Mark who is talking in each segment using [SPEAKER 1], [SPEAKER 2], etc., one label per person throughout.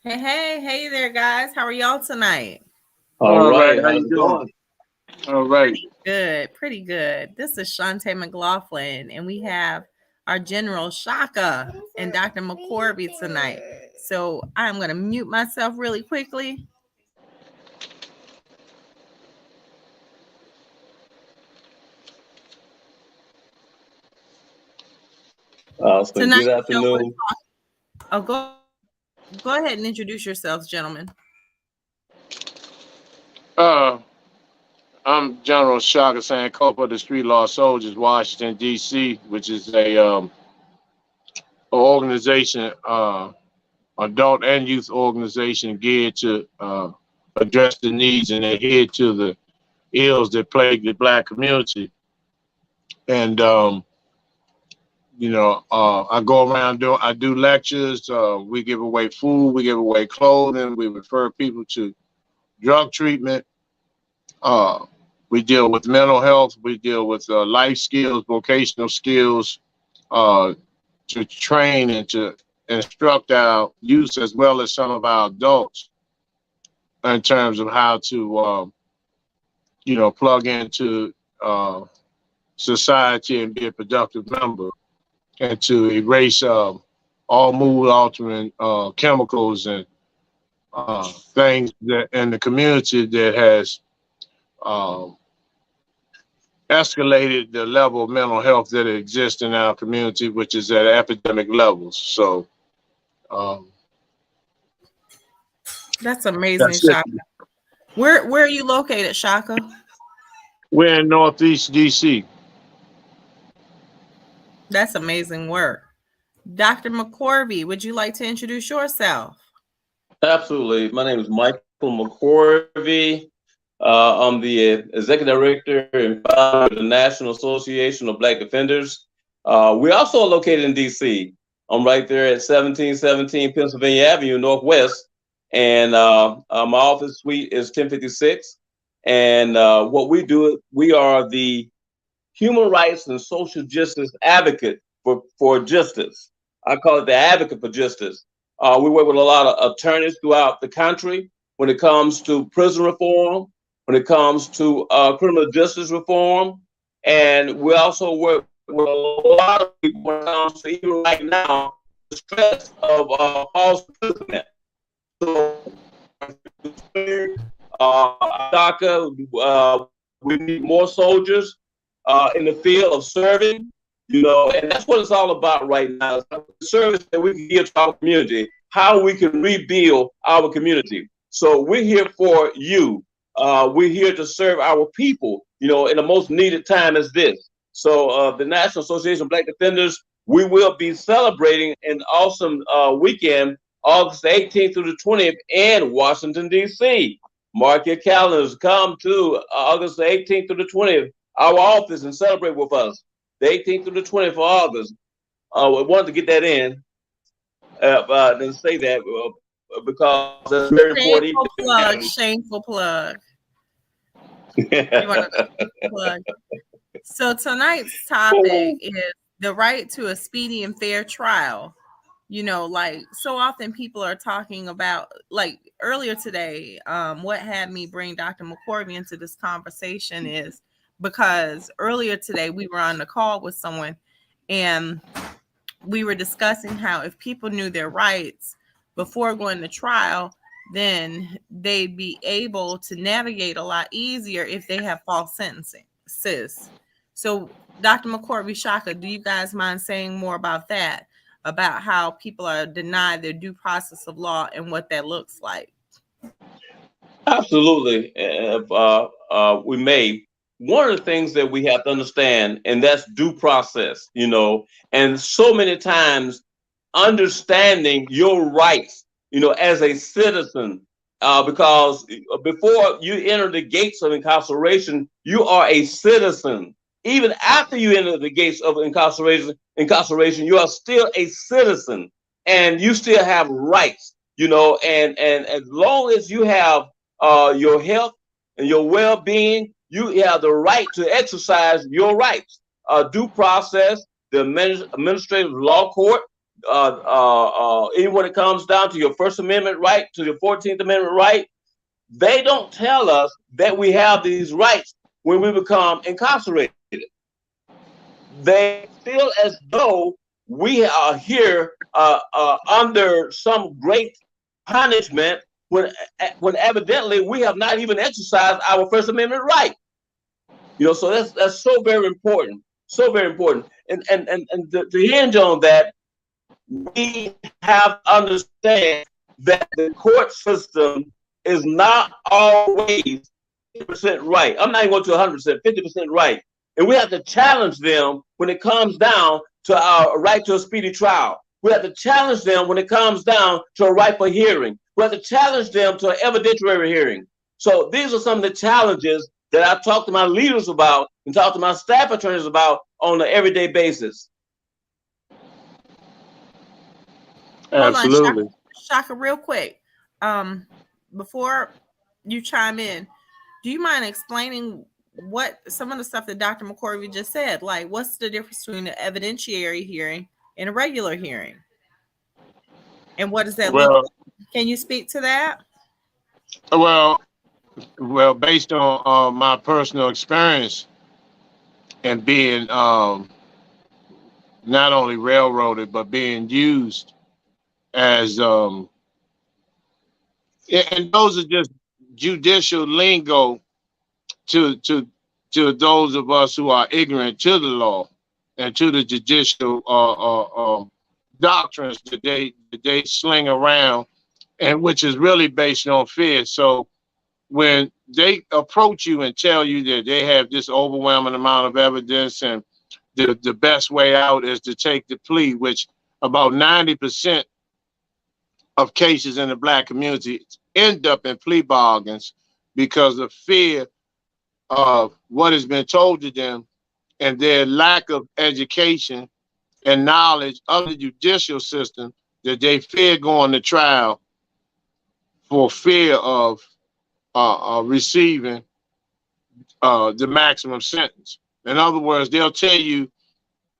[SPEAKER 1] Hey there, guys. How are y'all tonight?
[SPEAKER 2] All
[SPEAKER 3] All right,
[SPEAKER 2] right,
[SPEAKER 3] how
[SPEAKER 2] how's
[SPEAKER 3] you
[SPEAKER 2] it
[SPEAKER 3] doing?
[SPEAKER 2] going?
[SPEAKER 3] All right.
[SPEAKER 1] Good, pretty good. This is Chantaye McLaughlin, and we have our General Tshaka and Dr. McCorby tonight. So I'm going to mute myself really quickly.
[SPEAKER 2] Awesome.
[SPEAKER 1] Tonight's
[SPEAKER 2] Good
[SPEAKER 1] show, we're
[SPEAKER 2] afternoon.
[SPEAKER 1] talking. Oh, go ahead and introduce yourselves, gentlemen.
[SPEAKER 3] Uh, I'm General Shaka Sankofa of the Street Law Soldiers, Washington D.C., which is a organization, adult and youth organization geared to address the needs and adhere to the ills that plague the Black community. And I go around I do lectures. We give away food, we give away clothing, we refer people to drug treatment. Uh, we deal with mental health. We deal with life skills, vocational skills, uh, to train and to instruct our youth as well as some of our adults in terms of how to, plug into society and be a productive member, and to erase all mood altering chemicals and things that in the community that has um, escalated the level of mental health that exists in our community, which is at epidemic levels. So um,
[SPEAKER 1] That's amazing,
[SPEAKER 3] that's it.
[SPEAKER 1] Shaka. Where are you located, Shaka?
[SPEAKER 3] We're in Northeast DC.
[SPEAKER 1] That's amazing work. Dr. McCorby, would you like to introduce yourself?
[SPEAKER 2] Absolutely. My name is Michael McCorvey. I'm the executive director and founder of the National Association of Black Defenders. We're also located in DC. I'm right there at 1717 Pennsylvania Avenue, Northwest. And my office suite is 1056. And what we do, we are the human rights and social justice advocate for justice. I call it the advocate for justice. We work with a lot of attorneys throughout the country when it comes to prison reform, when it comes to criminal justice reform, and we also work with a lot of people when it comes to even right now the stress of false imprisonment. So, DACA, we need more soldiers in the field of serving, and that's what it's all about right now. It's the service that we can give to our community, how we can rebuild our community. So we're here for you. We're here to serve our people, in the most needed time as this. So the National Association of Black Defenders, we will be celebrating an awesome weekend, August 18th through the 20th in Washington, D.C. Mark your calendars. Come to August 18th through the 20th, our office, and celebrate with us. The 18th through the 20th of August. We wanted to get that in and say that because that's a very important
[SPEAKER 1] Shameful
[SPEAKER 2] event.
[SPEAKER 1] plug. Shameful plug. You want to plug? So tonight's topic is the right to a speedy and fair trial. Like so often people are talking about, like earlier today, what had me bring Dr. McCorby into this conversation is because earlier today we were on the call with someone and we were discussing how if people knew their rights before going to trial, then they'd be able to navigate a lot easier if they have false sentencing. So, Dr. McCorby, Shaka, do you guys mind saying more about that? About how people are denied their due process of law and what that looks like?
[SPEAKER 2] Absolutely. We may. One of the things that we have to understand, and that's due process, and so many times understanding your rights, as a citizen, because before you enter the gates of incarceration, you are a citizen. Even after you enter the gates of incarceration, you are still a citizen, and you still have rights, and as long as you have your health and your well-being, you have the right to exercise your rights. Due process, the administrative law court, even when it comes down to your First Amendment right, to your 14th Amendment right, they don't tell us that we have these rights when we become incarcerated. They feel as though we are here under some great punishment when evidently we have not even exercised our First Amendment right. You know, so that's so very important, so very important. And to hinge on that, we have to understand that the court system is not always 50% right. I'm not even going to 100%, 50% right. And we have to challenge them when it comes down to our right to a speedy trial. We have to challenge them when it comes down to a right for hearing. We have to challenge them to an evidentiary hearing. So these are some of the challenges that I talk to my leaders about and talk to my staff attorneys about on an everyday basis.
[SPEAKER 3] Absolutely.
[SPEAKER 1] Hold on, Tshaka, real quick. Before you chime in, do you mind explaining what some of the stuff that Dr. McCorvey just said? Like, what's the difference between an evidentiary hearing and a regular hearing? And what does that look like? Can you speak to that?
[SPEAKER 3] Well, based on my personal experience and being not only railroaded but being used as and those are just judicial lingo to those of us who are ignorant to the law and to the judicial doctrines that they sling around, and which is really based on fear. So when they approach you and tell you that they have this overwhelming amount of evidence and the best way out is to take the plea, which about 90% of cases in the Black community end up in plea bargains because of fear of what has been told to them and their lack of education and knowledge of the judicial system, that they fear going to trial for fear of receiving the maximum sentence. In other words, they'll tell you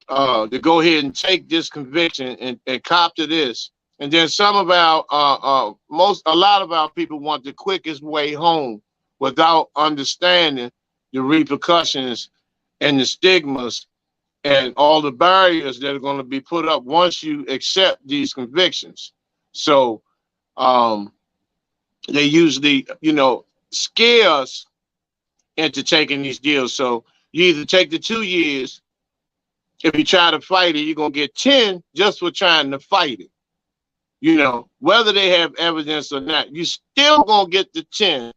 [SPEAKER 3] to go ahead and take this conviction and cop to this. And then some of our a lot of our people want the quickest way home without understanding the repercussions and the stigmas and all the barriers that are going to be put up once you accept these convictions. So they usually, scare us into taking these deals. So you either take the 2 years. If you try to fight it, you're going to get 10 just for trying to fight it. Whether they have evidence or not, you still going to get the 10.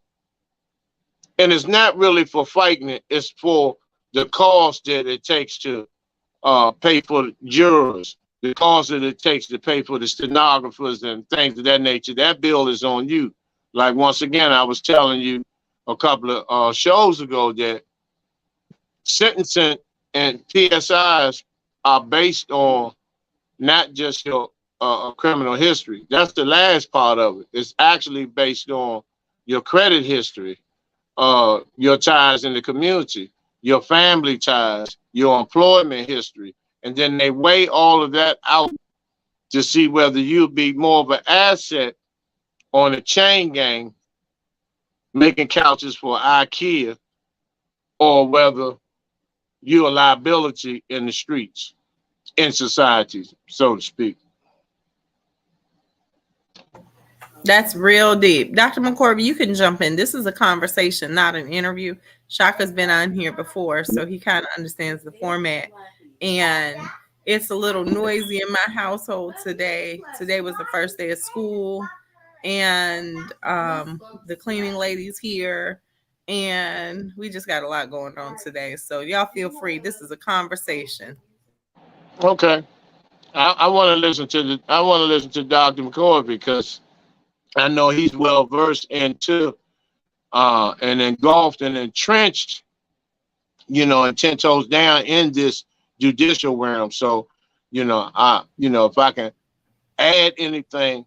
[SPEAKER 3] And it's not really for fighting it. It's for the cost that it takes to pay for jurors, the cost that it takes to pay for the stenographers and things of that nature. That bill is on you. Like, once again, I was telling you a couple of shows ago that sentencing and PSIs are based on not just your criminal history. That's the last part of it. It's actually based on your credit history, your ties in the community, your family ties, your employment history. And then they weigh all of that out to see whether you'll be more of an asset on a chain gang making couches for IKEA, or whether you're a liability in the streets, in society, so to speak.
[SPEAKER 1] That's real deep. Dr. McCorvey, you can jump in. This is a conversation, not an interview. Tshaka's been on here before, so he kind of understands the format. And it's a little noisy in my household today. Today was the first day of school, and the cleaning lady's here, and we just got a lot going on today. So y'all feel free. This is a conversation.
[SPEAKER 3] Okay. I want to listen to Dr. McCoy, because I know he's well versed into and engulfed and entrenched, and 10 toes down in this judicial realm. So, if I can add anything,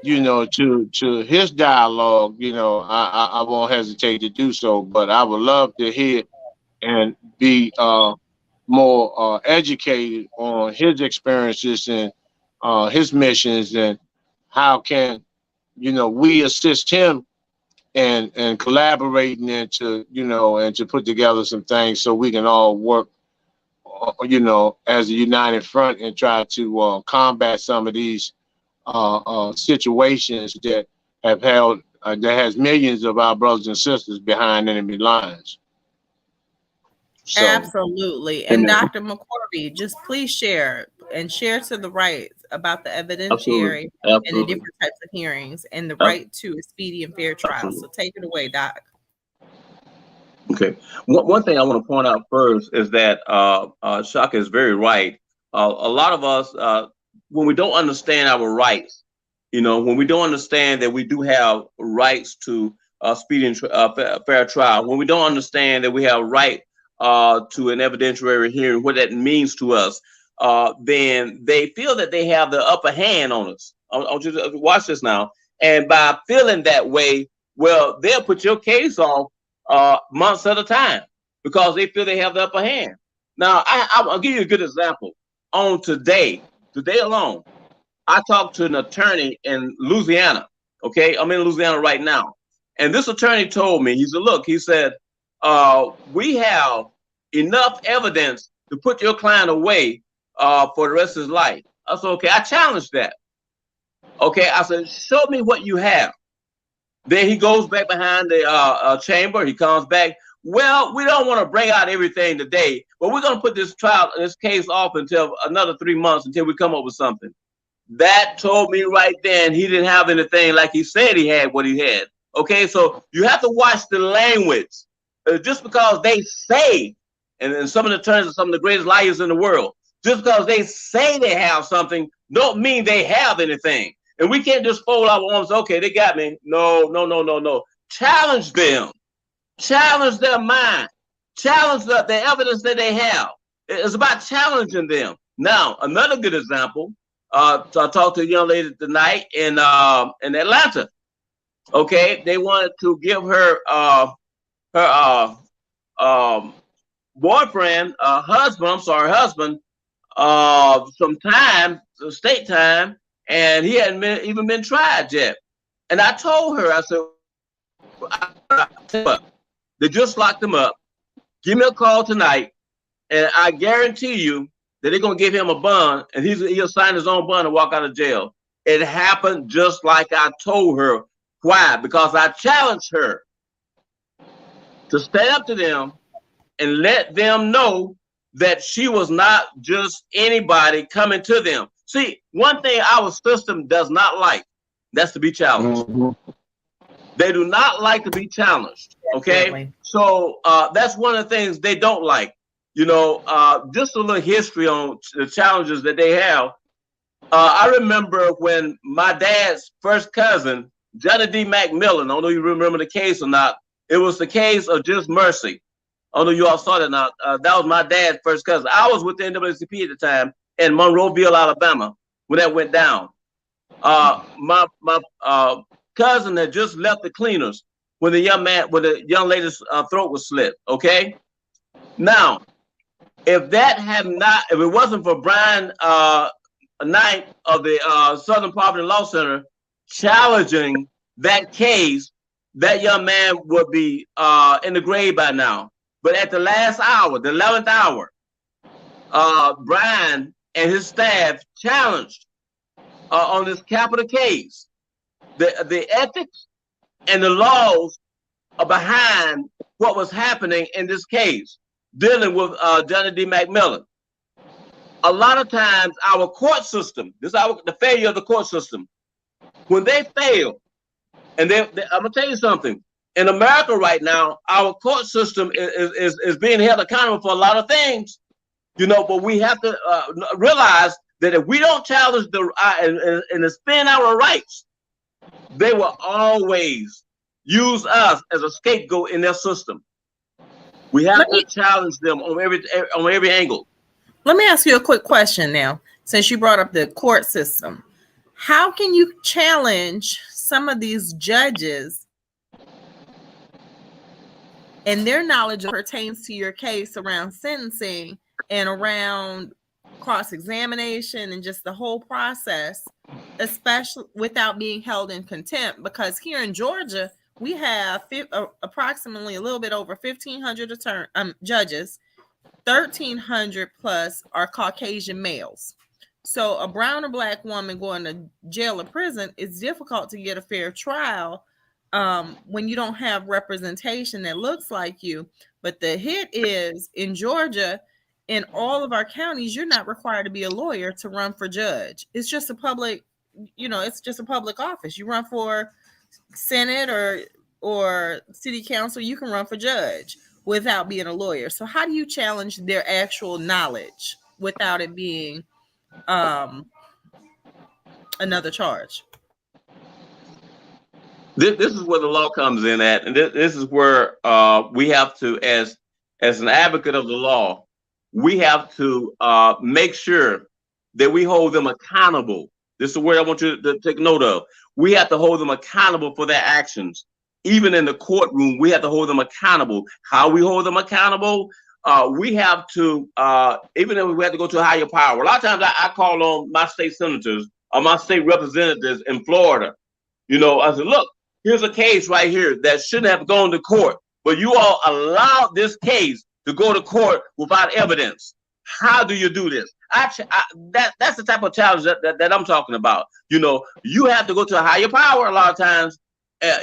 [SPEAKER 3] to his dialogue, I won't hesitate to do so. But I would love to hear and be more educated on his experiences and his missions, and how can, we assist him and collaborating into, and to put together some things so we can all work, as a united front and try to combat some of these situations that have held, that has millions of our brothers and sisters behind enemy lines. So,
[SPEAKER 1] absolutely. And Dr. McCorvey, just please share to the right about the evidentiary and the different types of hearings and the right to a speedy and fair trial. Absolutely. So take it away, Doc.
[SPEAKER 2] Okay. One thing I want to point out first is that Tshaka is very right. A lot of us, when we don't understand our rights, when we don't understand that we do have rights to speedy and fair trial, when we don't understand that we have right to an evidentiary hearing, what that means to us, then they feel that they have the upper hand on us. I want you to watch this now. And by feeling that way, well, they'll put your case off months at a time because they feel they have the upper hand. Now, I'll give you a good example. On today alone, I talked to an attorney in Louisiana. Okay, I'm in Louisiana right now. And this attorney told me, he said, we have enough evidence to put your client away for the rest of his life. I said, okay, I challenged that. Okay, I said, show me what you have. Then he goes back behind the chamber. He comes back. Well, we don't want to bring out everything today, but we're going to put this case off until another 3 months until we come up with something. That told me right then he didn't have anything like he said he had what he had. Okay, so you have to watch the language. Just because they say, and some of the attorneys are some of the greatest liars in the world, just because they say they have something, don't mean they have anything. And we can't just fold our arms. Okay, they got me. No. Challenge them. Challenge their mind. Challenge the evidence that they have. It's about challenging them. Now, another good example. I talked to a young lady tonight in Atlanta. Okay, they wanted to give her husband, some time, state time, and he hadn't even been tried yet. And I told her, I said, they just locked him up. Give me a call tonight, and I guarantee you that they're gonna give him a bond, and he'll sign his own bond and walk out of jail. It happened just like I told her. Why? Because I challenged her to stand up to them and let them know that she was not just anybody coming to them. See, one thing our system does not like, that's to be challenged. Mm-hmm. They do not like to be challenged, okay? Definitely. So that's one of the things they don't like. Just a little history on the challenges that they have. I remember when my dad's first cousin, Johnny D. McMillan, I don't know if you remember the case or not, it was the case of Just Mercy. I don't know if you all saw that or not. That was my dad's first cousin. I was with the NAACP at the time in Monroeville, Alabama, when that went down. My cousin had just left the cleaners when the young lady's throat was slit. Okay. Now, if it wasn't for Brian Knight of the Southern Poverty Law Center challenging that case, that young man would be in the grave by now. But at the last hour, the 11th hour, Brian and his staff challenged on this capital case the ethics and the laws are behind what was happening in this case, dealing with Johnny D. McMillan. A lot of times our court system, the failure of the court system, when they fail, and I'm gonna tell you something, in America right now, our court system is being held accountable for a lot of things, but we have to realize that if we don't challenge and defend our rights, they will always use us as a scapegoat in their system. We have to challenge them on every angle.
[SPEAKER 1] Let me ask you a quick question now, since you brought up the court system. How can you challenge some of these judges and their knowledge pertains to your case around sentencing and around cross-examination and just the whole process, especially without being held in contempt. Because here in Georgia, we have approximately a little bit over 1,500 judges. 1,300 plus are Caucasian males. So a brown or black woman going to jail or prison, it's difficult to get a fair trial when you don't have representation that looks like you. But the hit is in Georgia, in all of our counties, you're not required to be a lawyer to run for judge. It's just a public, it's just a public office. You run for Senate or city council, you can run for judge without being a lawyer. So how do you challenge their actual knowledge without it being another charge?
[SPEAKER 2] This is where the law comes in at, and this is where we have to, as an advocate of the law, we have to make sure that we hold them accountable. This is the word I want you to take note of. We have to hold them accountable for their actions. Even in the courtroom, we have to hold them accountable. How we hold them accountable? We have to, even if we have to go to a higher power. A lot of times I call on my state senators or my state representatives in Florida. I said, look, here's a case right here that shouldn't have gone to court, but you all allowed this case to go to court without evidence. How do you do this? That's the type of challenge that I'm talking about. You have to go to a higher power a lot of times,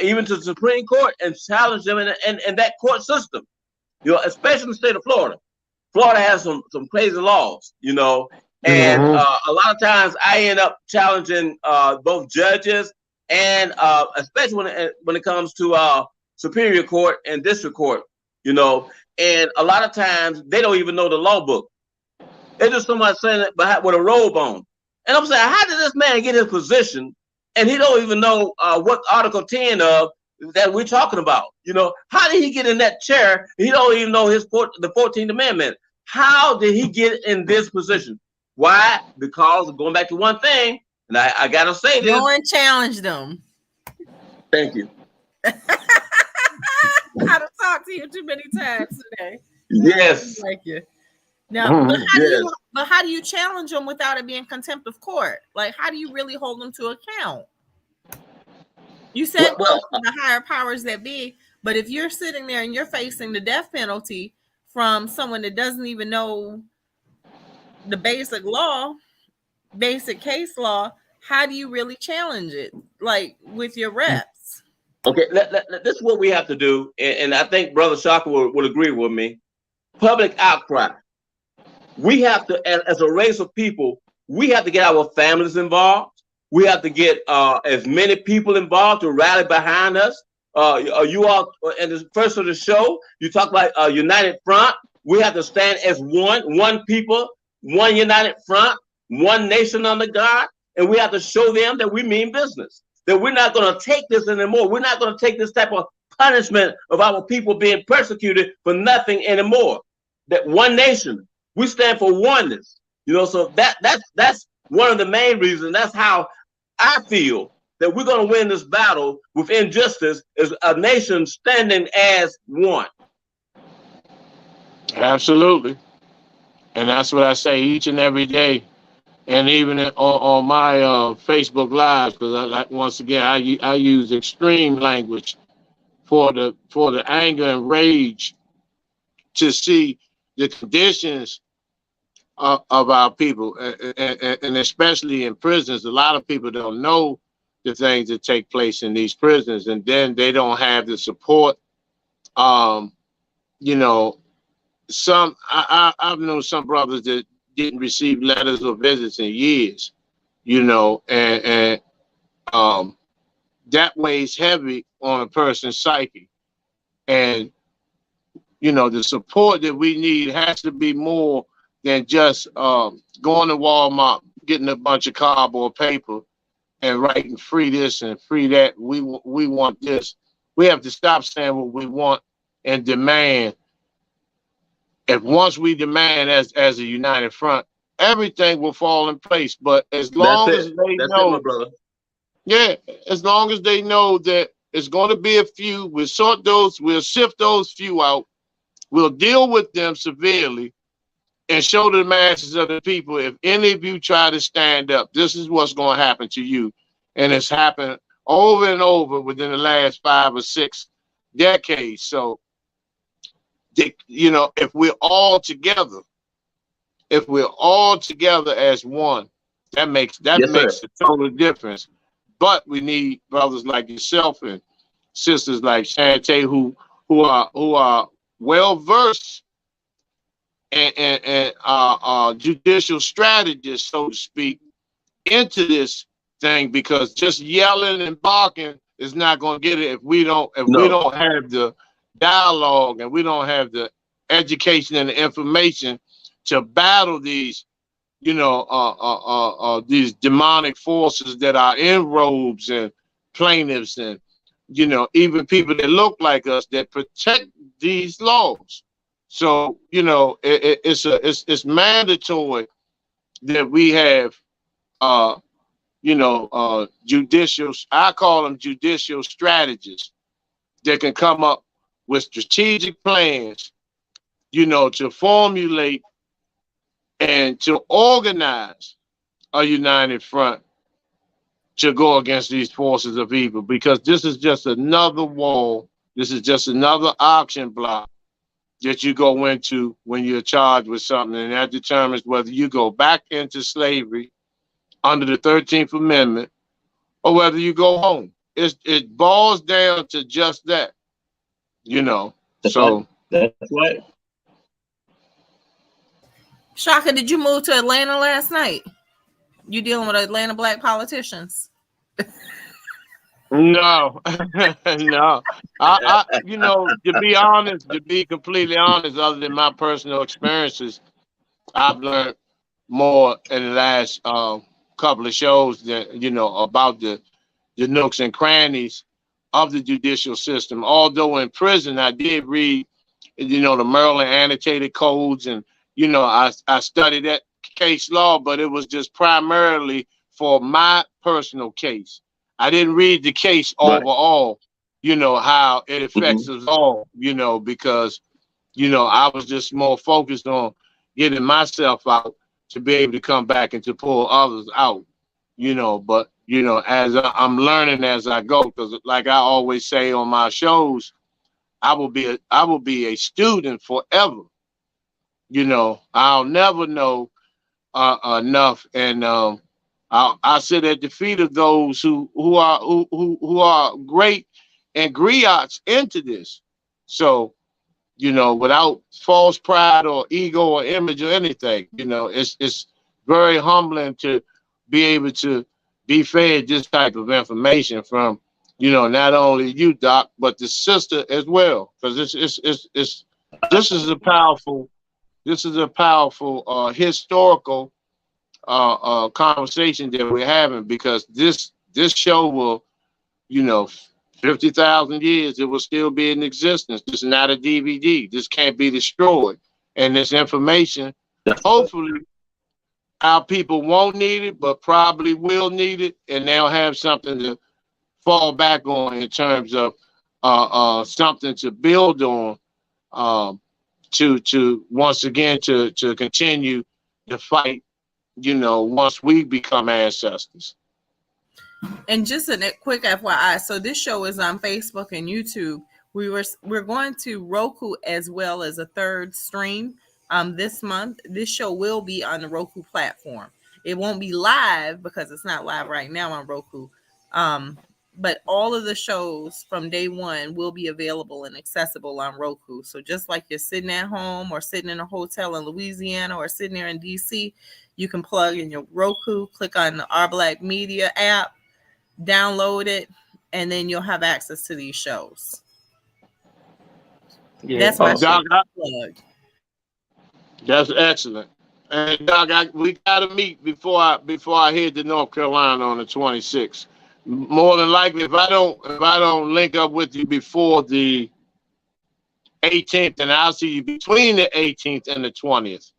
[SPEAKER 2] even to the Supreme Court, and challenge them in that court system. Especially in the state of Florida. Florida has some crazy laws, and a lot of times I end up challenging both judges and especially when it comes to Superior Court and District Court, and a lot of times they don't even know the law book. They're just somebody saying it with a robe on. And I'm saying, how did this man get his position and he don't even know what Article 10 of that we're talking about? How did he get in that chair? He don't even know the 14th Amendment. How did he get in this position? Why? Because going back to one thing, and I gotta say this.
[SPEAKER 1] No one challenged them.
[SPEAKER 2] Thank you.
[SPEAKER 1] I have talked to you too many times today.
[SPEAKER 2] Yes.
[SPEAKER 1] Thank you. Now, but how do you challenge them without it being contempt of court? Like, how do you really hold them to account? You said the higher powers that be, but if you're sitting there and you're facing the death penalty from someone that doesn't even know the basic case law, how do you really challenge it? Like with your reps?
[SPEAKER 2] Okay, this is what we have to do, and I think Brother Tshaka will agree with me. Public outcry. We have to, as a race of people, we have to get our families involved. We have to get as many people involved to rally behind us. You all, in the first of the show, you talk about united front. We have to stand as one people, one united front, one nation under God, and we have to show them that we mean business, that we're not going to take this anymore. We're not going to take this type of punishment of our people being persecuted for nothing anymore. That one nation, we stand for oneness. So that's one of the main reasons. That's how I feel that we're going to win this battle with injustice, is a nation standing as one.
[SPEAKER 3] Absolutely. And that's what I say each and every day. And even on my Facebook Lives, because once again, I use extreme language for the anger and rage to see the conditions of our people, and especially in prisons. A lot of people don't know the things that take place in these prisons, and then they don't have the support. I've known some brothers that didn't receive letters or visits in years, and that weighs heavy on a person's psyche. And the support that we need has to be more than just going to Walmart, getting a bunch of cardboard paper and writing free this and free that. We want this. We have to stop saying what we want and demand. If once we demand as a united front, everything will fall in place. But as long as they know, my brother. Yeah, as long as they know that it's going to be a few, we'll sift those few out. We'll deal with them severely, and show the masses of the people, if any of you try to stand up, this is what's going to happen to you. And it's happened over and over within the last 5 or 6 decades. So, you know, if we're all together as one, that makes a total difference. But we need brothers like yourself and sisters like Chantaye who are well versed and judicial strategists, so to speak, into this thing, because just yelling and barking is not going to get it if we don't have the dialogue and we don't have the education and the information to battle these, you know, these demonic forces that are in robes and plaintiffs and, you know, even people that look like us that protect these laws. So, you know, it's mandatory that we have, you know, judicial, I call them judicial strategists that can come up with strategic plans, you know, to formulate and to organize a united front to go against these forces of evil, because this is just another wall. This is just another auction block that you go into when you're charged with something, and that determines whether you go back into slavery under the 13th Amendment or whether you go home. It boils down to just that, you know. That's right.
[SPEAKER 1] Tshaka, did you move to Atlanta last night? You dealing with Atlanta black politicians?
[SPEAKER 3] No, no. I, you know, to be completely honest, other than my personal experiences, I've learned more in the last couple of shows that, you know, about the nooks and crannies of the judicial system. Although in prison, I did read, you know, the Maryland annotated codes, and, you know, I studied that case law, but it was just primarily for my personal case. I didn't read the case overall, you know, how it affects us all, you know, because, you know, I was just more focused on getting myself out to be able to come back and to pull others out, you know. But, you know, as I'm learning as I go, because like I always say on my shows, I will be a student forever. You know, I'll never know enough, and I sit at the feet of those who are great and griots into this. So, you know, without false pride or ego or image or anything, you know, it's very humbling to be able to be fed this type of information from, you know, not only you, Doc, but the sister as well, because this is a powerful historical conversation that we're having, because this show will, you know, 50,000 years, it will still be in existence. This is not a DVD. This can't be destroyed. And this information, hopefully, our people won't need it, but probably will need it, and they'll have something to fall back on in terms of something to build on, to once again to continue the fight, you know, once we become ancestors.
[SPEAKER 1] And just a quick FYI, so this show is on Facebook and YouTube. We're going to Roku as well as a third stream this month. This show will be on the Roku platform. It won't be live because it's not live right now on Roku. But all of the shows from day one will be available and accessible on Roku. So just like you're sitting at home or sitting in a hotel in Louisiana or sitting there in DC, you can plug in your Roku, click on the Our Black Media app, download it, and then you'll have access to these shows. Yeah, that's my
[SPEAKER 3] Doc, that's excellent. And Doc, we gotta meet before I head to North Carolina on the 26th. More than likely, if I don't link up with you before the 18th, then I'll see you between the 18th and the 20th,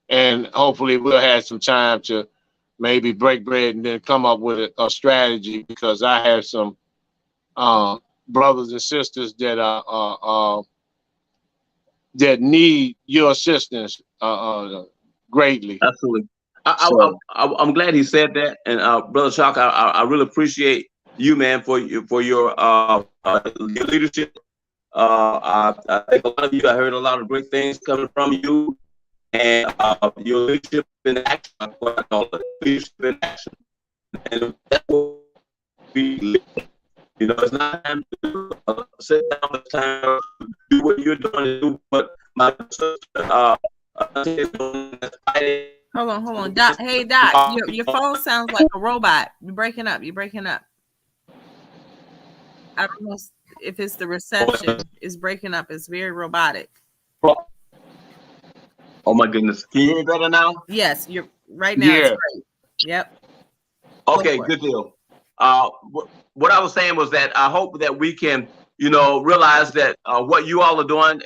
[SPEAKER 3] and hopefully we'll have some time to maybe break bread and then come up with a strategy, because I have some brothers and sisters that are that need your assistance greatly.
[SPEAKER 2] Absolutely.
[SPEAKER 3] So
[SPEAKER 2] I'm glad he said that, and Brother Tshaka, I really appreciate you, man, for your leadership. I think a lot of you, I heard a lot of great things coming from you, and your leadership in action. That's what I call it, leadership in action, and that's what we. It's not time to sit down. It's time to do what you're doing and do what my sister is doing.
[SPEAKER 1] Hold on. Doc, hey, Doc, your phone sounds like a robot. You're breaking up. I don't know if it's the reception. It's breaking up. It's very robotic.
[SPEAKER 2] Oh my goodness. Can you hear me better now?
[SPEAKER 1] Yes, you're right now. Yeah. It's great. Yep.
[SPEAKER 2] Okay, good deal. What I was saying was that I hope that we can, realize that what you all are doing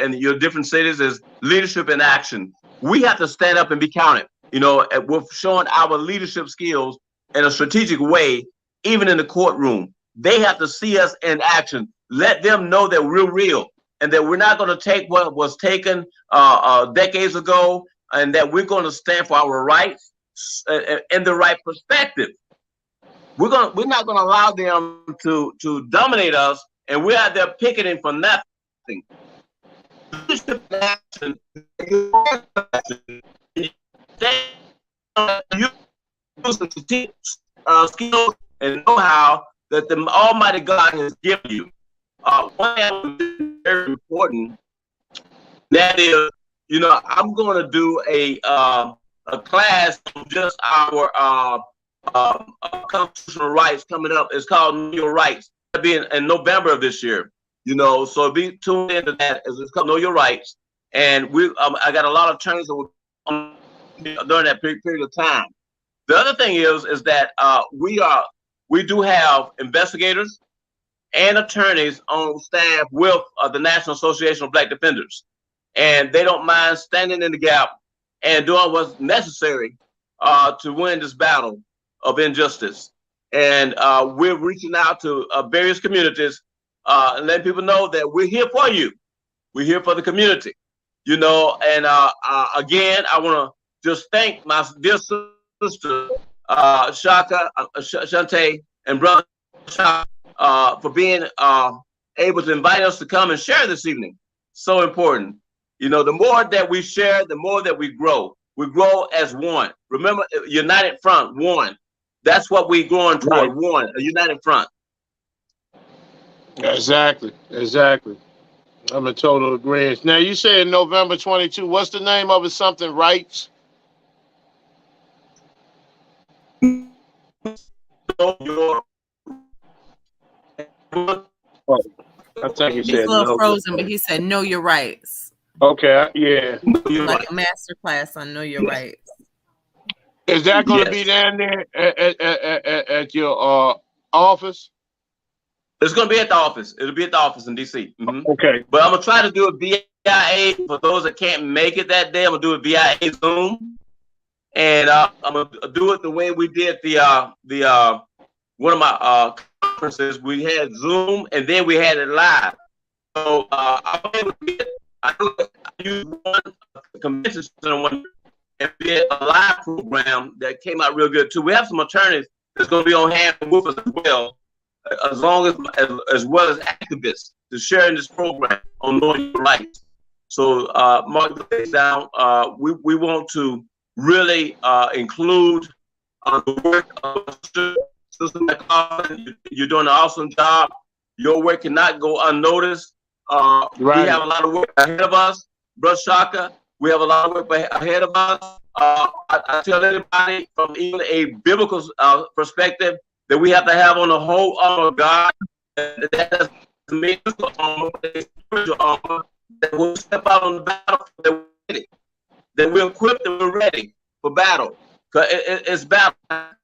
[SPEAKER 2] in your different cities is leadership in action. We have to stand up and be counted. We're showing our leadership skills in a strategic way, even in the courtroom. They have to see us in action. Let them know that we're real and that we're not going to take what was taken decades ago, and that we're going to stand for our rights in the right perspective. We're not going to allow them to dominate us, and we're out there picketing for nothing. Leadership in action, you use the skills and know-how that the Almighty God has given you. One thing very important, that is, I'm going to do a class on just our constitutional rights coming up. It's called Know Your Rights. It'll be in November of this year. So be tuned into that. It's called Know Your Rights, and I got a lot of attorneys during that period of time. The other thing is that we do have investigators and attorneys on staff with the National Association of Black Defenders, and they don't mind standing in the gap and doing what's necessary to win this battle of injustice. And we're reaching out to various communities and letting people know that we're here for you. We're here for the community, and again, I want to just thank my dear sister Tshaka, Chantaye, and brother Tshaka for being able to invite us to come and share this evening. So important. The more that we share, the more that we grow. We grow as one. Remember, united front, one. That's what we're going toward, right. One, a united front.
[SPEAKER 3] Exactly. I'm in total agreement. Now, you said November 22. What's the name of it? Something rights?
[SPEAKER 1] Oh, I think he said a little frozen, but he said know your rights.
[SPEAKER 3] Okay, yeah.
[SPEAKER 1] Like a master class on know your rights.
[SPEAKER 3] Is that going to be down there at your office?
[SPEAKER 2] It's going to be at the office. It'll be at the office in D.C. Mm-hmm.
[SPEAKER 3] Okay.
[SPEAKER 2] But I'm going to try to do a VIA for those that can't make it that day. I'm going to do a VIA Zoom. And I'm going to do it the way we did the one of my conferences. We had Zoom and then we had it live. So I used one convention center one and did a live program that came out real good too. We have some attorneys that's going to be on hand with us as well, as well as activists to share in this program on knowing your rights. So mark this down. We want to really include the work of Sister McCarthy. You're doing an awesome job. Your work cannot go unnoticed. Right. We have a lot of work ahead of us, Brother Tshaka. We have a lot of work ahead of us. I tell anybody from even a biblical perspective that we have to have on the whole armor of God. That doesn't mean spiritual armor. That we'll step out on the battlefield. That we're equipped and we're ready for battle. Because it's battle, and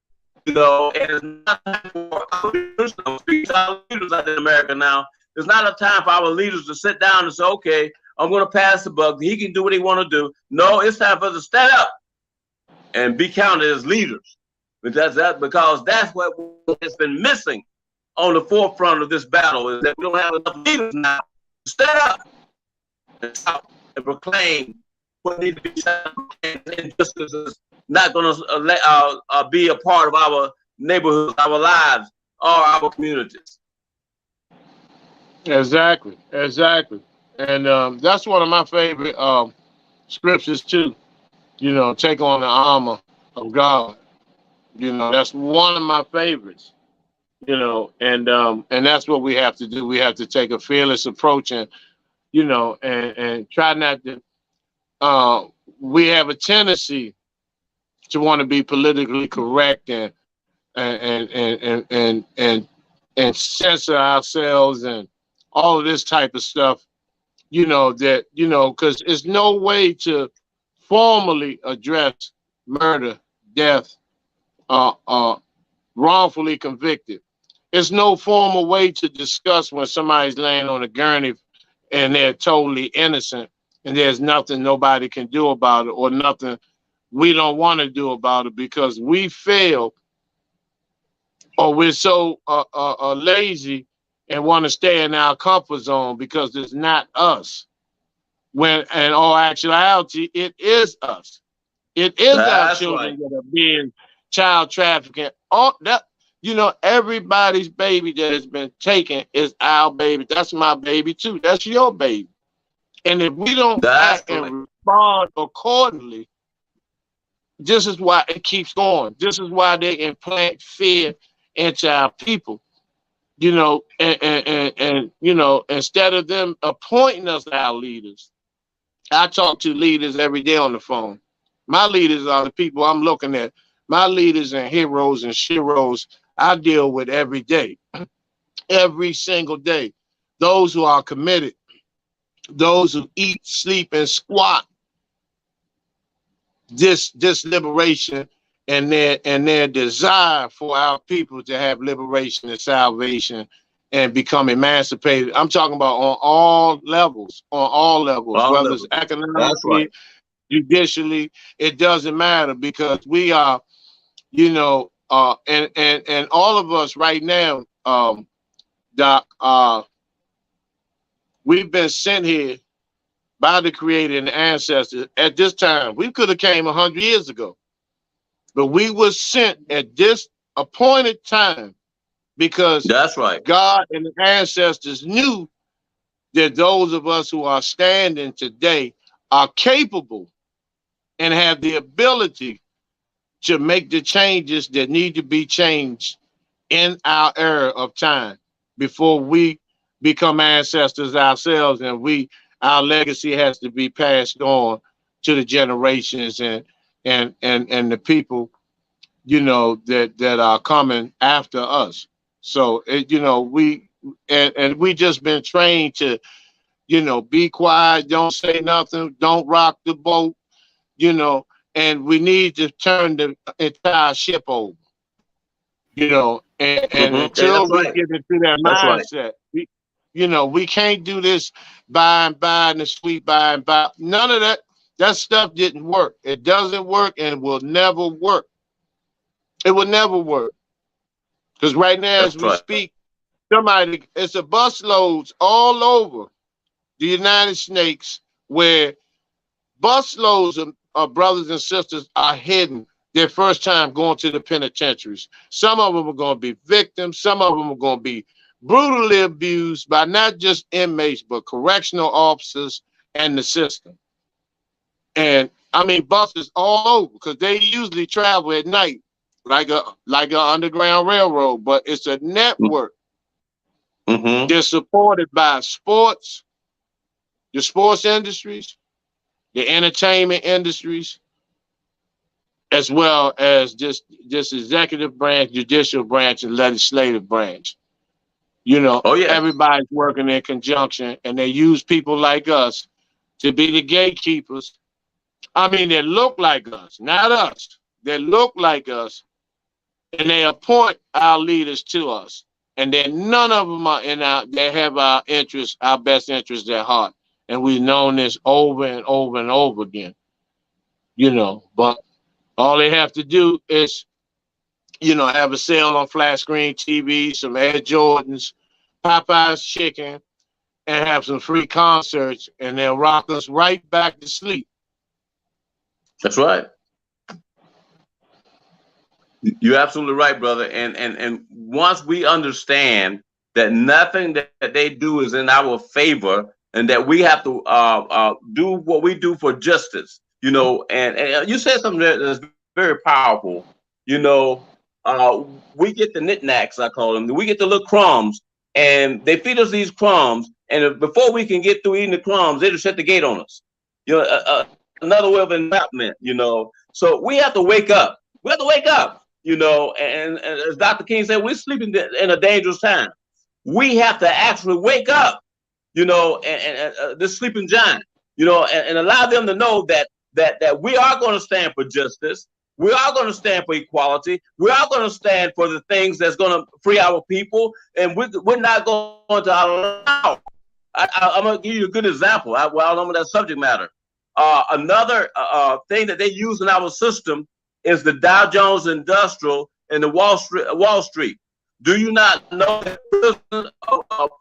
[SPEAKER 2] it's not time for our leaders. I'm speaking to our leaders out in America now. It's not a time for our leaders to sit down and say, okay, I'm going to pass the buck. He can do what he want to do. No, it's time for us to stand up and be counted as leaders. Because that's what has been missing on the forefront of this battle, is that we don't have enough leaders now to stand up and talk and proclaim what needs to be sacrificed. Injustice is not going to be a part of our neighborhoods, our lives, or our communities.
[SPEAKER 3] Exactly. And that's one of my favorite scriptures too. Take on the armor of God. That's one of my favorites. And that's what we have to do. We have to take a fearless approach and try not to. We have a tendency to want to be politically correct and censor ourselves and all of this type of stuff. Because there's no way to formally address murder, death, wrongfully convicted. There's no formal way to discuss when somebody's laying on a gurney and they're totally innocent and there's nothing nobody can do about it, or nothing we don't want to do about it because we fail, or we're so lazy and want to stay in our comfort zone because it's not us. When in all actuality, it is us. It is our children that are being child trafficking. All that, everybody's baby that has been taken is our baby. That's my baby too. That's your baby. And if we don't act and respond accordingly, this is why it keeps going. This is why they implant fear into our people. And instead of them appointing us our leaders, I talk to leaders every day on the phone. My leaders are the people I'm looking at. My leaders and heroes and sheroes I deal with every day, every single day. Those who are committed, those who eat, sleep, and squat this liberation and their desire for our people to have liberation and salvation and become emancipated. I'm talking about on all levels, whether it's economically, judicially, it doesn't matter, because we are, and all of us right now, Doc, we've been sent here by the Creator and the ancestors at this time. We could have came 100 years ago, but we were sent at this appointed time because God and the ancestors knew that those of us who are standing today are capable and have the ability to make the changes that need to be changed in our era of time before we become ancestors ourselves, and our legacy has to be passed on to the generations and the people, that are coming after us. So we just been trained to, be quiet, don't say nothing, don't rock the boat, and we need to turn the entire ship over, and until we get into that mindset, we can't do this by and by and the sweet by and by. None of that stuff didn't work. It doesn't work and will never work. It will never work. Because right now, as we speak, it's a bus loads all over the United States where bus loads of brothers and sisters are hidden their first time going to the penitentiaries. Some of them are going to be victims. Some of them are going to be brutally abused by not just inmates, but correctional officers and the system. And I mean, buses all over, because they usually travel at night, like an underground railroad, but it's a network. They're supported by sports, the sports industries, the entertainment industries, as well as just executive branch, judicial branch, and legislative branch. Everybody's working in conjunction, and they use people like us to be the gatekeepers. I mean, they look like us, not us. They look like us, and they appoint our leaders to us. And then none of them they have our interests, our best interests at heart. And we've known this over and over and over again. But all they have to do is, have a sale on flat screen TV, some Air Jordans, Popeye's chicken, and have some free concerts, and they'll rock us right back to sleep.
[SPEAKER 2] That's right. You're absolutely right, brother. And once we understand that nothing that they do is in our favor, and that we have to do what we do for justice, and you said something that's very powerful. You know, we get the knickknacks, I call them. We get the little crumbs, and they feed us these crumbs, and before we can get through eating the crumbs, they just shut the gate on us. Another way of entrapment. So we have to wake up. We have to wake up. And as Dr. King said, we're sleeping in a dangerous time. We have to actually wake up, and this sleeping giant, and allow them to know that we are going to stand for justice. We are going to stand for equality. We are going to stand for the things that's going to free our people, and we're not going to allow. I'm going to give you a good example. While I'm on that subject matter, another thing that they use in our system is the Dow Jones Industrial and the Wall Street. Do you not know that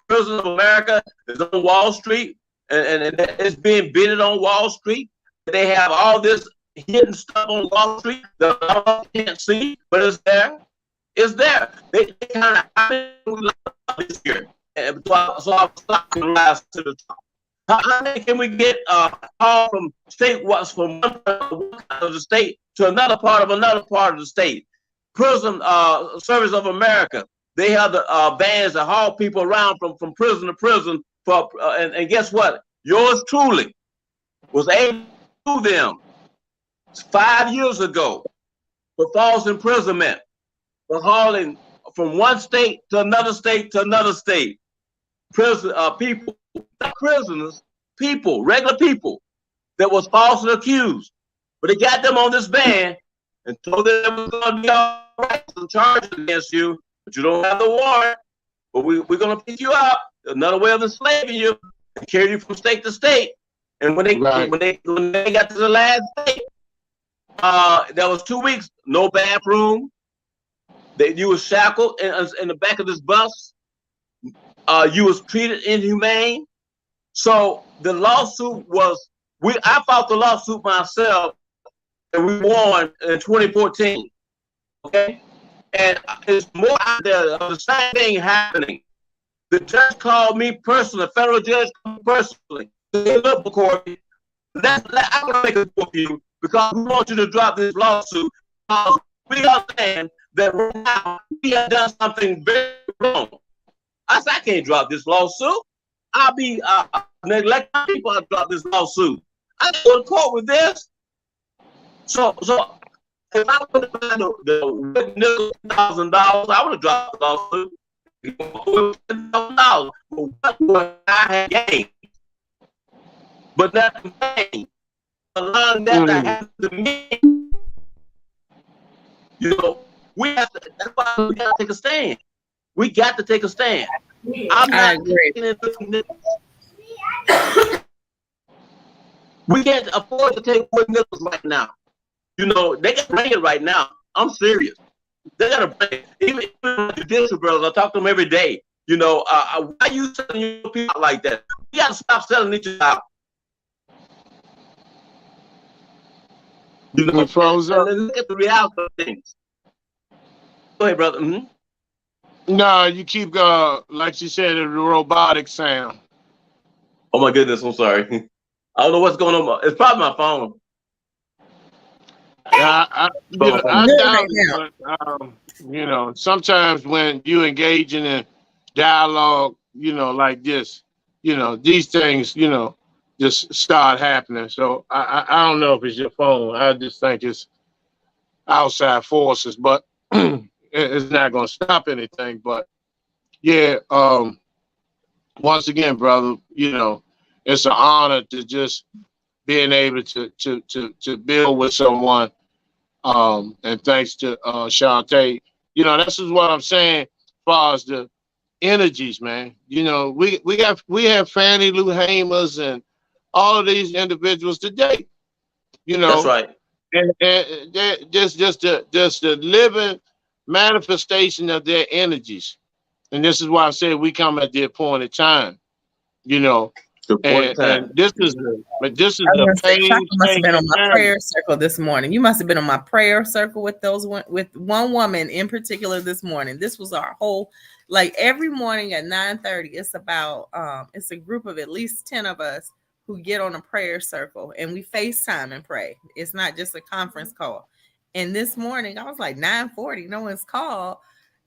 [SPEAKER 2] President of America is on Wall Street and it's being bidded on Wall Street? They have all this hidden stuff on Wall Street that I can't see, but it's there. It's there. They kind of this year, so our stock can rise to the top. How many can we get call from from one part of the state to another part of the state? Prison Service of America, they have the vans that haul people around from prison to prison and guess what? Yours truly was able to do them 5 years ago for false imprisonment, for hauling from one state to another state to another state. Prison people, not prisoners, people, regular people that was falsely accused. But they got them on this van and told them it was going to be all right, some charges against you, but you don't have the warrant. But we're going to pick you up, another way of enslaving you, and carry you from state to state. And when they got to the last state, there was 2 weeks, no bathroom. You was shackled in the back of this bus. You was treated inhumane. So the lawsuit was, I fought the lawsuit myself, and we won in 2014. Okay, and it's more out there of the same thing happening. The judge called me personally, the federal judge called me personally. Hey, look, McCoy, I'm gonna make it for you because we want you to drop this lawsuit because we understand that right now we have done something very wrong. I said, I can't drop this lawsuit. I'll be neglecting people. I drop this lawsuit. I go to court with this. So if I would have found the $1,000, I would have dropped the lawsuit. $1,000 for what I had gained, but not the gain. Allowing that to happen to me. We have to. That's why we got to take a stand. We got to take a stand. I'm not agree. We can't afford to take away nickels right now. They can bring it right now. I'm serious. They gotta bring it. Even the judicial brothers, I talk to them every day. Why are you selling your people out like that? You gotta stop selling each other out.
[SPEAKER 3] Froze up.
[SPEAKER 2] Look at the reality of things. Go ahead, brother. Mm-hmm.
[SPEAKER 3] No, you keep like you said, the robotic sound.
[SPEAKER 2] Oh my goodness, I'm sorry. I don't know what's going on. It's probably my phone.
[SPEAKER 3] I doubt it, sometimes when you engage in a dialogue, like this, these things, just start happening. So I don't know if it's your phone. I just think it's outside forces, but it's not going to stop anything. But yeah, once again, brother, it's an honor to just being able to build with someone. And thanks to Chantaye, this is what I'm saying as far as the energies, man. We have Fannie Lou Hamers and all of these individuals today.
[SPEAKER 2] That's right.
[SPEAKER 3] And they're just the living manifestation of their energies. And this is why I say we come at the appointed time. And this is
[SPEAKER 1] I was
[SPEAKER 3] a
[SPEAKER 1] gonna say, Tshaka
[SPEAKER 3] paid
[SPEAKER 1] must have been on my
[SPEAKER 3] experiment.
[SPEAKER 1] prayer circle this morning. You must have been on my prayer circle with with one woman in particular this morning. This was our whole, like every morning at 9:30. It's about it's a group of at least 10 of us who get on a prayer circle and we FaceTime and pray. It's not just a conference call. And this morning I was like 9:40, no one's called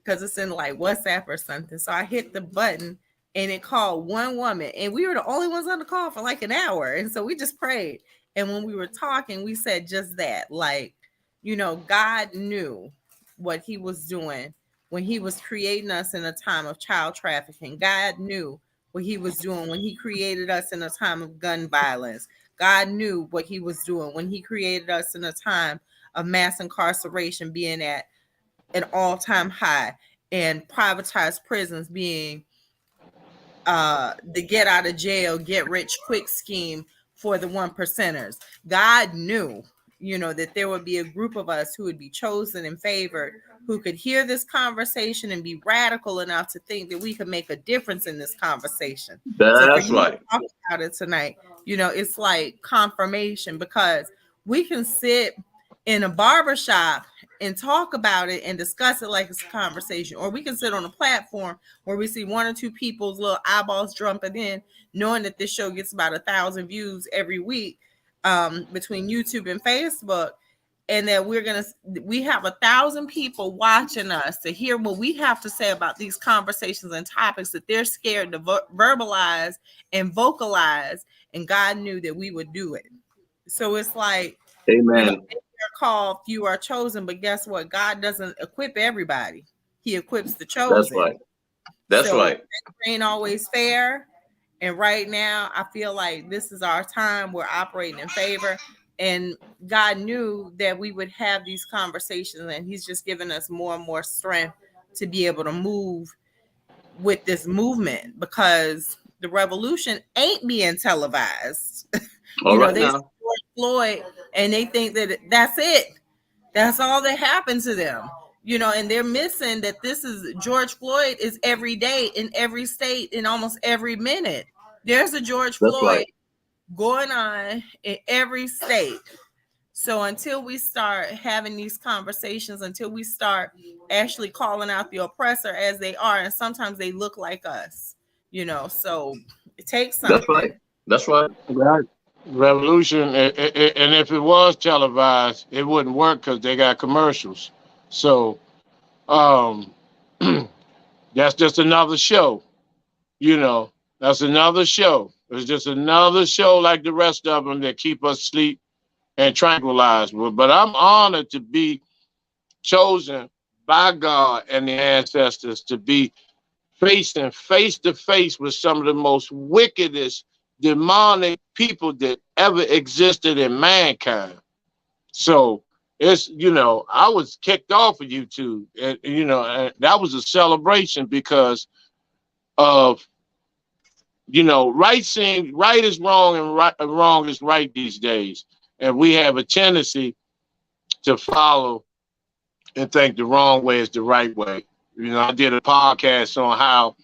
[SPEAKER 1] because it's in like WhatsApp or something. So I hit the button and it called one woman, and we were the only ones on the call for like an hour. And so we just prayed. And when we were talking, we said just that, like, you know, God knew what he was doing when he was creating us in a time of child trafficking. God knew what he was doing when he created us in a time of gun violence. God knew what he was doing when he created us in a time of mass incarceration being at an all-time high and privatized prisons being the get out of jail, get rich quick scheme for the one percenters. God knew, you know, that there would be a group of us who would be chosen and favored, who could hear this conversation and be radical enough to think that we could make a difference in this conversation. So for you to talk about it tonight, you know, it's like confirmation, because we can sit in a barbershop and talk about it and discuss it like it's a conversation, or we can sit on a platform where we see one or two people's little eyeballs jumping in, knowing that this show gets about 1,000 views every week between YouTube and Facebook, and that we have 1,000 people watching us to hear what we have to say about these conversations and topics that they're scared to verbalize and vocalize, and God knew that we would do it. So it's like,
[SPEAKER 2] amen.
[SPEAKER 1] You know, you're called, you are chosen, but guess what? God doesn't equip everybody. He equips the chosen.
[SPEAKER 2] That's right. That's
[SPEAKER 1] so
[SPEAKER 2] right.
[SPEAKER 1] It ain't always fair. And right now, I feel like this is our time. We're operating in favor. And God knew that we would have these conversations, and he's just given us more and more strength to be able to move with this movement, because the revolution ain't being televised.
[SPEAKER 2] All right,
[SPEAKER 1] they
[SPEAKER 2] now.
[SPEAKER 1] support Floyd and they think that that's it. That's all that happened to them. And they're missing that this is George Floyd is every day in every state, in almost every minute. There's a George Floyd going on in every state. So until we start having these conversations, until we start actually calling out the oppressor as they are, and sometimes they look like us, so it takes something.
[SPEAKER 2] That's right.
[SPEAKER 3] Revolution, and if it was televised, it wouldn't work because they got commercials. So that's just another show. That's another show. It's just another show like the rest of them that keep us asleep and tranquilized. But I'm honored to be chosen by God and the ancestors to be facing face to face with some of the most wickedest, demonic people that ever existed in mankind. So it's, I was kicked off of YouTube, and and that was a celebration because of, right is wrong and wrong is right these days. And we have a tendency to follow and think the wrong way is the right way. I did a podcast on how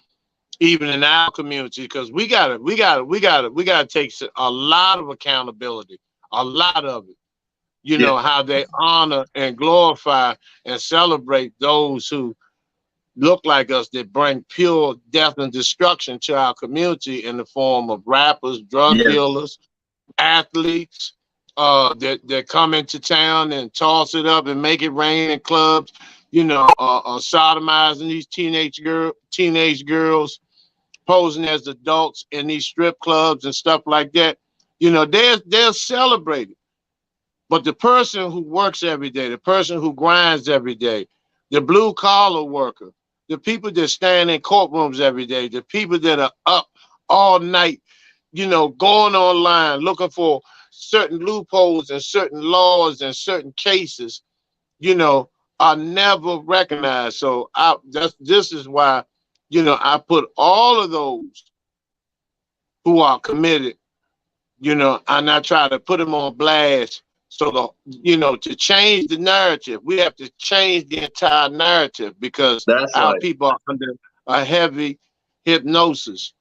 [SPEAKER 3] even in our community, because we gotta take a lot of accountability, a lot of it. How they honor and glorify and celebrate those who look like us, that bring pure death and destruction to our community in the form of rappers, drug dealers, athletes, that come into town and toss it up and make it rain in clubs, sodomizing these teenage girls, posing as adults in these strip clubs and stuff like that. They're celebrated. But the person who works every day, the person who grinds every day, the blue collar worker, the people that stand in courtrooms every day, the people that are up all night, going online looking for certain loopholes and certain laws and certain cases, are never recognized. So this is why, I put all of those who are committed, and I try to put them on blast. So to change the narrative, we have to change the entire narrative, because our people are under a heavy hypnosis.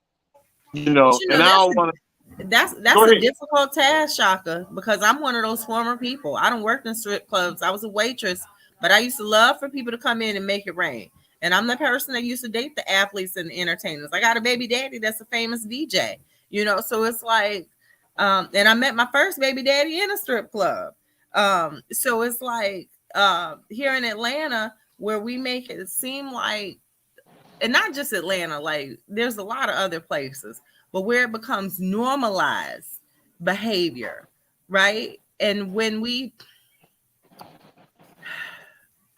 [SPEAKER 3] You know, and I don't want to.
[SPEAKER 1] That's a difficult task, Tshaka, because I'm one of those former people. I don't work in strip clubs. I was a waitress, but I used to love for people to come in and make it rain. And I'm the person that used to date the athletes and the entertainers. I got a baby daddy that's a famous DJ, you know, so it's like, and I met my first baby daddy in a strip club. So it's like here in Atlanta, where we make it seem like, and not just Atlanta, like there's a lot of other places, but where it becomes normalized behavior, right? And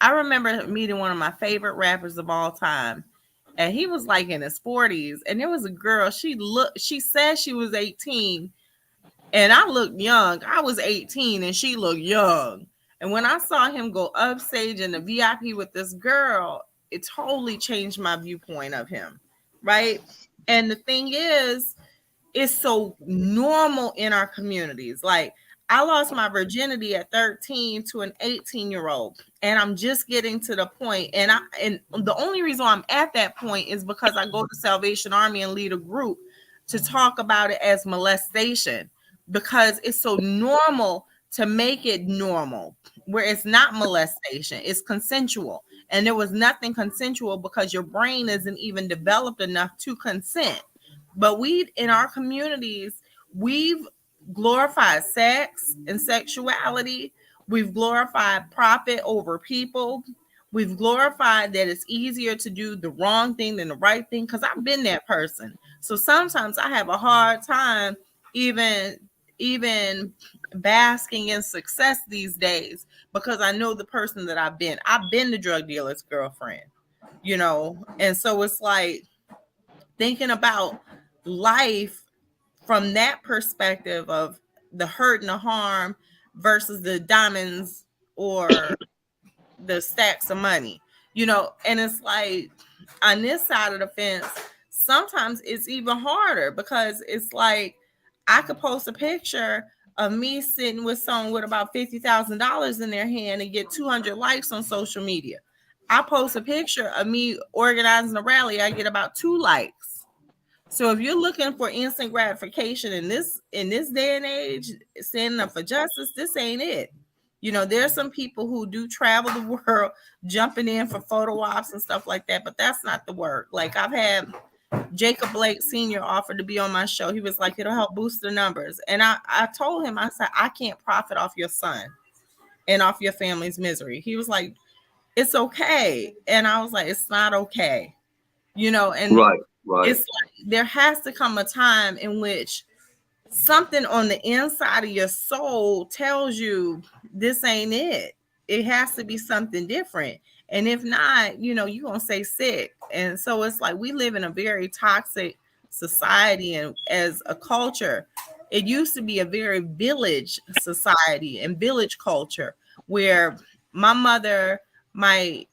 [SPEAKER 1] I remember meeting one of my favorite rappers of all time, and he was like in his 40s, and there was a girl, she said she was 18, and I looked young. I was 18 and she looked young. And when I saw him go upstage in the VIP with this girl, it totally changed my viewpoint of him, right? And the thing is, it's so normal in our communities. Like, I lost my virginity at 13 to an 18-year-old, and I'm just getting to the point. And the only reason I'm at that point is because I go to Salvation Army and lead a group to talk about it as molestation, because it's so normal to make it normal, where it's not molestation, it's consensual. And there was nothing consensual because your brain isn't even developed enough to consent. But in our communities, we've glorified sex and sexuality. We've glorified profit over people. We've glorified that it's easier to do the wrong thing than the right thing, because I've been that person. So sometimes I have a hard time even basking in success these days, because I know the person that I've been. I've been the drug dealer's girlfriend, you know? And so it's like thinking about life from that perspective of the hurt and the harm versus the diamonds or the stacks of money, you know. And it's like on this side of the fence, sometimes it's even harder, because it's like I could post a picture of me sitting with someone with about $50,000 in their hand and get 200 likes on social media. I post a picture of me organizing a rally, I get about 2 likes. So if you're looking for instant gratification in this day and age, standing up for justice, this ain't it. You know, there's some people who do travel the world jumping in for photo ops and stuff like that, but that's not the work. Like, I've had Jacob Blake Sr. offered to be on my show. He was like, it'll help boost the numbers. And I told him, I said, I can't profit off your son and off your family's misery. He was like, it's okay. And I was like, it's not okay. You know, and
[SPEAKER 2] right.
[SPEAKER 1] It's like there has to come a time in which something on the inside of your soul tells you this ain't it. It has to be something different. And if not, you know, you're going to stay sick. And so it's like we live in a very toxic society, and as a culture, it used to be a very village society and village culture, where my mother might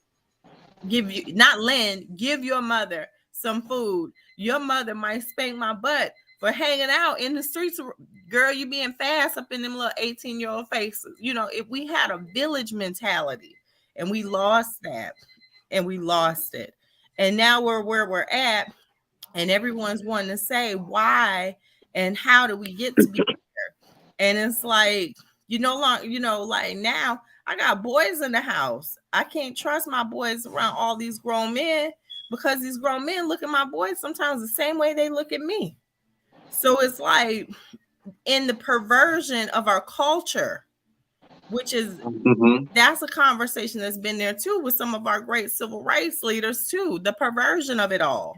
[SPEAKER 1] give your mother some food. Your mother might spank my butt for hanging out in the streets. Girl, you being fast up in them little 18-year-old faces. You know, if we had a village mentality, and we lost that, and we lost it. And now we're where we're at, and everyone's wanting to say why and how do we get to be here? And it's like, like now I got boys in the house. I can't trust my boys around all these grown men, because these grown men look at my boys sometimes the same way they look at me. So it's like in the perversion of our culture, which is that's a conversation that's been there too with some of our great civil rights leaders too. The perversion of it all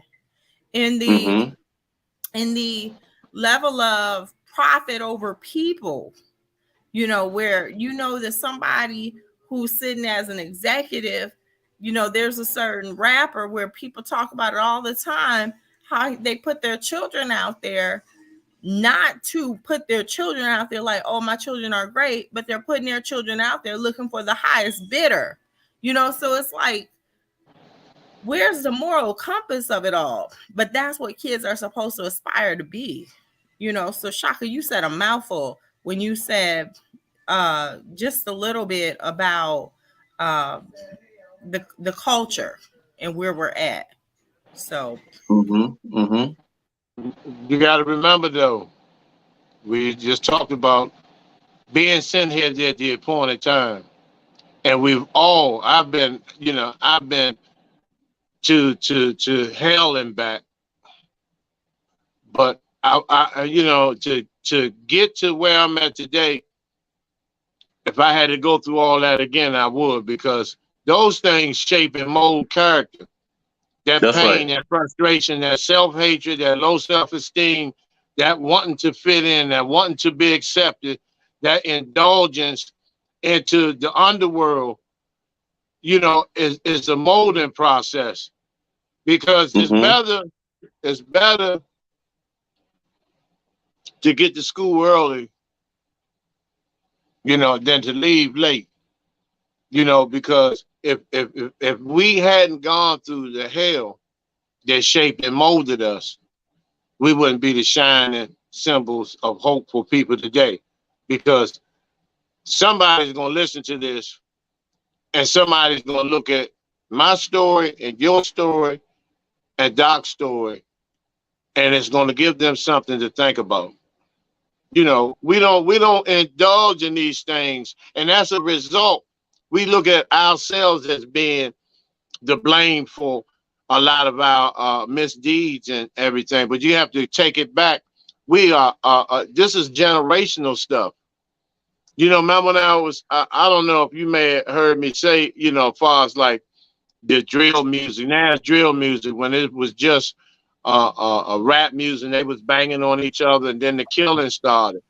[SPEAKER 1] in the level of profit over people, you know, where you know that somebody who's sitting as an executive, you know, there's a certain rapper where people talk about it all the time, how they put their children out there, not to put their children out there like, oh, my children are great, but they're putting their children out there looking for the highest bidder, you know. So it's like, where's the moral compass of it all? But that's what kids are supposed to aspire to be, you know. So Tshaka, you said a mouthful when you said just a little bit about the culture and where we're at. So
[SPEAKER 3] You got to remember though, we just talked about being sent here at the appointed time, and I've been to hell and back, but to get to where I'm at today, if I had to go through all that again, I would, because those things shape and mold character. That
[SPEAKER 2] That's
[SPEAKER 3] pain,
[SPEAKER 2] right.
[SPEAKER 3] that frustration, that self-hatred, that low self-esteem, that wanting to fit in, that wanting to be accepted, that indulgence into the underworld, is a molding process. Because
[SPEAKER 2] Mm-hmm.
[SPEAKER 3] it's better to get to school early, than to leave late. Because if we hadn't gone through the hell that shaped and molded us, we wouldn't be the shining symbols of hope for people today. Because somebody's going to listen to this, and somebody's going to look at my story and your story and Doc's story, and it's going to give them something to think about. We don't indulge in these things, and as a result, we look at ourselves as being the blame for a lot of our misdeeds and everything. But you have to take it back. We are this is generational stuff. Remember when I don't know if you may have heard me say, as far as like the drill music. Now it's drill music. When it was just a rap music, they was banging on each other, and then the killing started.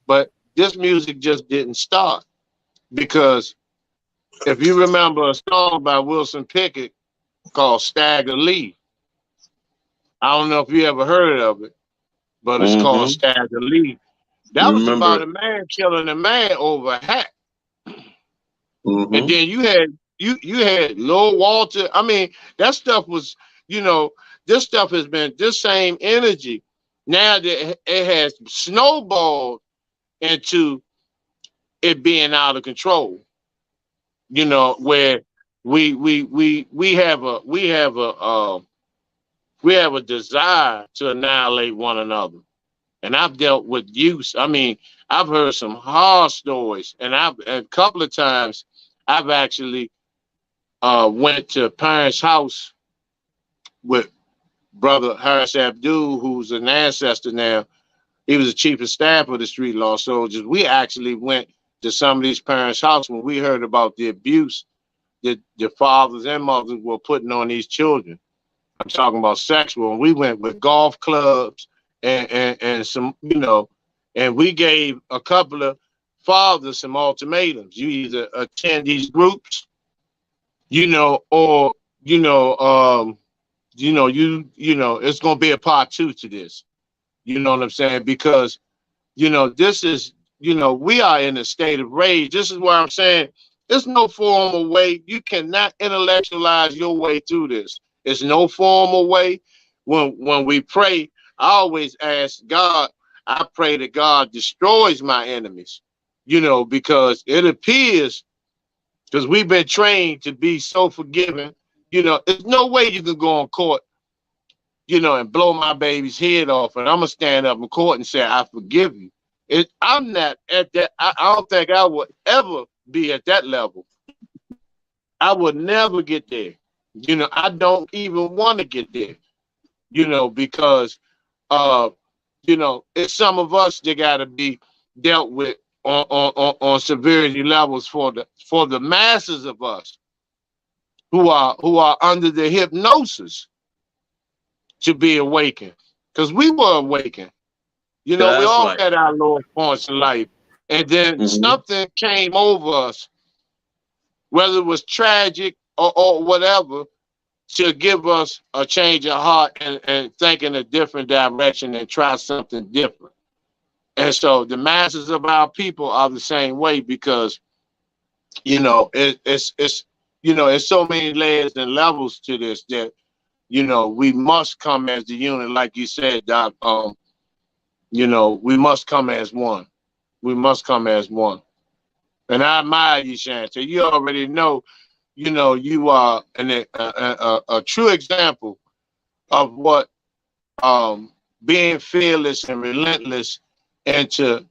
[SPEAKER 3] But this music just didn't start, because if you remember a song by Wilson Pickett called Stagger Lee, I don't know if you ever heard of it, but it's called
[SPEAKER 2] Mm-hmm.
[SPEAKER 3] Stagger Lee. That was
[SPEAKER 2] Remember
[SPEAKER 3] about
[SPEAKER 2] it.
[SPEAKER 3] a man killing a man over a hat. And
[SPEAKER 2] Mm-hmm.
[SPEAKER 3] then you had Lil Walter. I mean, that stuff was, this stuff has been this same energy. Now that it has snowballed into it being out of control. Where we have a desire to annihilate one another. And I've dealt with youth. I mean, I've heard some horror stories, and a couple of times I've actually went to a parent's house with brother Harris Abdul, who's an ancestor now. He was the chief of staff of the street law soldiers. We actually went to some of these parents' house when we heard about the abuse that the fathers and mothers were putting on these children. I'm talking about sexual. And we went with golf clubs and some, and we gave a couple of fathers some ultimatums. You either attend these groups, or it's gonna be a part two to this. You know what I'm saying? Because this is, we are in a state of rage. This is why I'm saying there's no formal way. You cannot intellectualize your way through this. There's no formal way. When we pray, I always ask God, I pray that God destroys my enemies, because it appears, because we've been trained to be so forgiving, there's no way you can go on court, and blow my baby's head off, and I'm gonna stand up in court and say, I forgive you. I'm not at that. I don't think I would ever be at that level. I would never get there. I don't even want to get there, because uh, it's some of us that gotta be dealt with on severity levels for the masses of us who are under the hypnosis to be awakened. Because we were awakened. We
[SPEAKER 2] That's
[SPEAKER 3] all
[SPEAKER 2] right.
[SPEAKER 3] had our low points in life. And then
[SPEAKER 2] Mm-hmm.
[SPEAKER 3] something came over us, whether it was tragic or whatever, to give us a change of heart and think in a different direction and try something different. And so the masses of our people are the same way, because, it's so many layers and levels to this that, we must come as the unit, like you said, Doc. We must come as one. We must come as one. And I admire you, Chantaye. You already know, you are a true example of what being fearless and relentless, and to,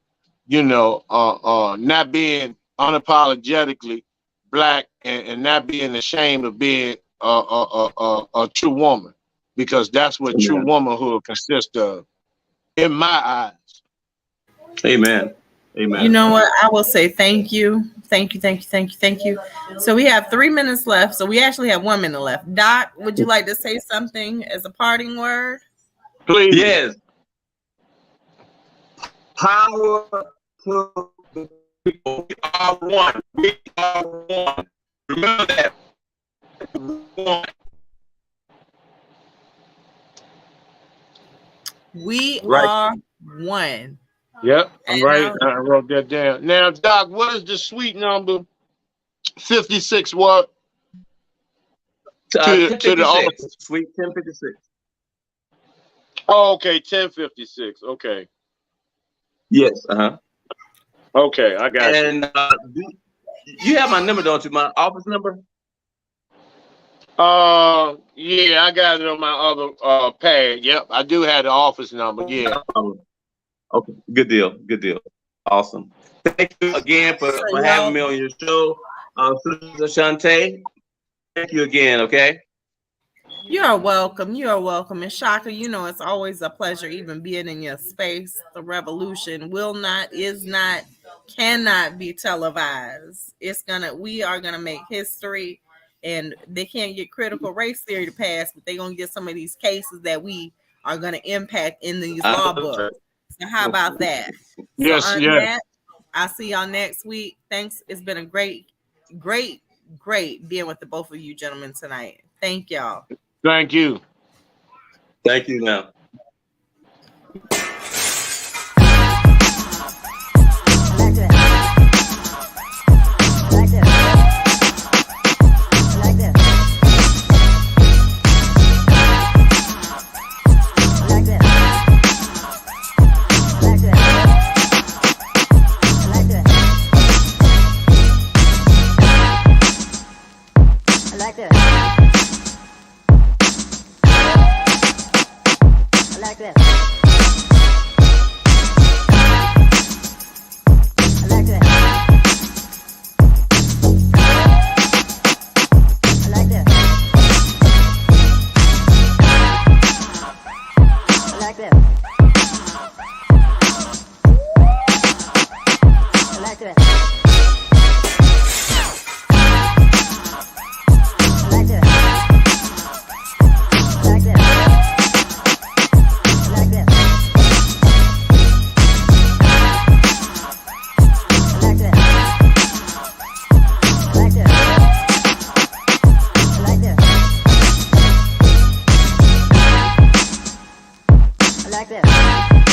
[SPEAKER 3] not being unapologetically Black, and not being ashamed of being a true woman, because that's what true womanhood consists of, in my eyes.
[SPEAKER 2] Amen. Amen.
[SPEAKER 1] You know what? I will say thank you. Thank you. So we have 3 minutes left. So we actually have 1 minute left. Doc, would you like to say something as a parting word?
[SPEAKER 3] Please.
[SPEAKER 2] Yes. Power to the people. We are one. We are one. Remember that. One.
[SPEAKER 1] We are one.
[SPEAKER 3] Yep, I'm right. I wrote that down. Now, Doc, what is the suite number? 56 what? To the office.
[SPEAKER 2] Suite 1056.
[SPEAKER 3] Oh, okay, 1056. Okay.
[SPEAKER 2] Yes.
[SPEAKER 3] Okay, I got you.
[SPEAKER 2] And you have my number, don't you? My office number?
[SPEAKER 3] Yeah, I got it on my other pad. Yep, I do have the office number. Yeah.
[SPEAKER 2] Okay, good deal. Awesome. Thank you again for having me on your show. Sister Chantaye, thank you again, okay?
[SPEAKER 1] You're welcome. And Tshaka, it's always a pleasure even being in your space. The revolution cannot be televised. We are gonna make history, and they can't get critical race theory to pass, but they're gonna get some of these cases that we are gonna impact in these law books. So how about that?
[SPEAKER 3] Yes,
[SPEAKER 1] so that, I'll see y'all next week. Thanks. It's been a great being with the both of you gentlemen tonight. Thank y'all.
[SPEAKER 3] Thank you.
[SPEAKER 2] Thank you now.
[SPEAKER 4] Like this.